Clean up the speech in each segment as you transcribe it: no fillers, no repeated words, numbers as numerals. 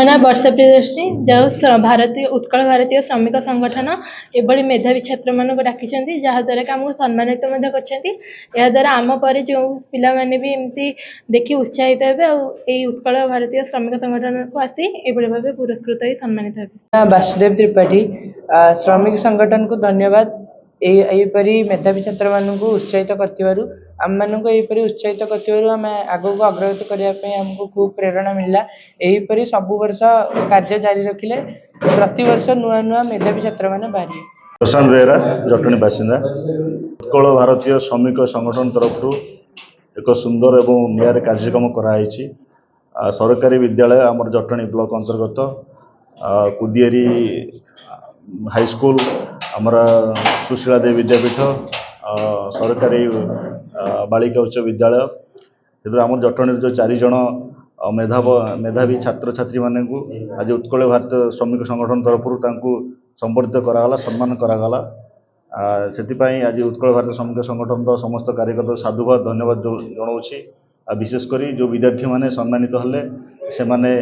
ना वर्षा प्रियदर्शनी जो भारतीय उत्कल भारतीय श्रमिक संगठन एभली मेधावी छात्र मानक डाकी जहाद्वारा कि आमको सम्मानित द्वारा आम पर जो पिलाने भी एमती देखि उत्साहित हे उत्कल भारतीय श्रमिक संगठन को आसी एभली भाव पुरस्कृत ही सम्मानित हे। वासुदेव त्रिपाठी श्रमिक संगठन को धन्यवाद यहीपरी मेधावी छात्र मानक उत्साहित कर आम मानक यहीपरी उत्साहित कर आम आगू को अग्रगति करने आमको खूब प्रेरणा मिलला। यहीपरी सबु वर्ष कार्य जारी रखिले प्रति वर्ष नुआ नुआ मेधावी छात्र माने बाहरी। प्रशांत बेहरा जटणी बासिंदा उत्कल भारतीय श्रमिक संगठन तरफ एक सुंदर एवं नियारे कार्यक्रम कराई। सरकारी विद्यालय आमर जटणी ब्लॉक अंतर्गत कुदियरी हाईस्कूल आमर सुशीला देवी विद्यापीठ सरकारी बालिका उच्च विद्यालय आम जटणी जो 4 जन मेधावी छात्र छात्री मान आज उत्कल भारतीय श्रमिक संगठन तरफ संबर्धित करागला सम्मान करागला। से आज उत्कल भारतीय श्रमिक संगठन समस्त कार्यकर्ता साधुवाद धन्यवाद जनाऊँगी। विशेषकर जो विद्यार्थी माने सम्मानित हेले से माने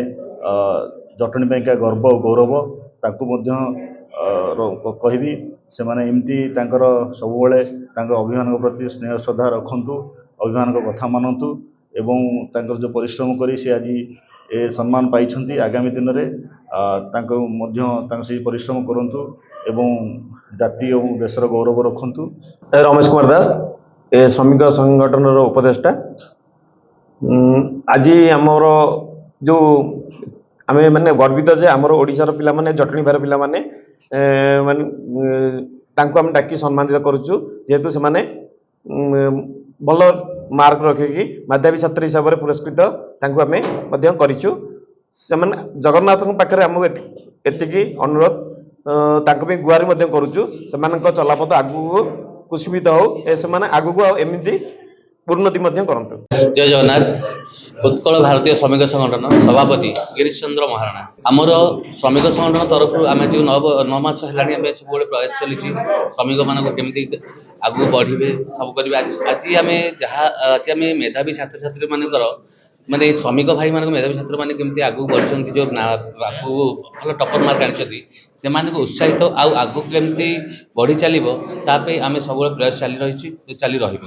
जटणी गर्व और गौरव ताकू कहबी से माने एमती सब अभिभावक प्रति स्नेह श्रद्धा रखु अभिभावक कथा मानतु एवं जो परिश्रम करी से आज ए सम्मान पाई आगामी दिन में से परिश्रम करंतु एवं जाति और देशर गौरव रखु। रमेश कुमार दास ए श्रमिक संगठन उपदेष्टा आज आमर जो आम मैंने गर्वित जे आमर ओडिशार पिला माने जटणी भार पिला माने तांको आम डाकी सम्मानित करूछु जेहेतु से माने भल मार्क रखिकी मेधावी छात्र हिसाब से पुरस्कृत तांको आमे मध्य करिछु। से माने जगन्नाथ पाखरे आमको एतिकी अनुरोध तांको पे गुहारी मध्य करूछु सेमानक चलापथ आगु कुशमित हो से माने आगु एमती उन्नति मध्य करंतु। जय जगन्नाथ। उत्कल भारतीय श्रमिक संगठन सभापति गिरीश चंद्र महाराणा आमर श्रमिक संगठन तरफ आम जो 9 मास है सब प्रयास चली श्रमिक मान केमी आगू बढ़े सब करेंगे। आज आम जहाँ आज आम मेधावी छात्र छात्री मानकर माने श्रमिक भाई मान मेधावी छात्र मैंने केमती आगू बढ़ जो भल टपर मार्क आनी से उत्साहित आगू केमती बढ़ी चलो ताप आम सब प्रयास चली रही।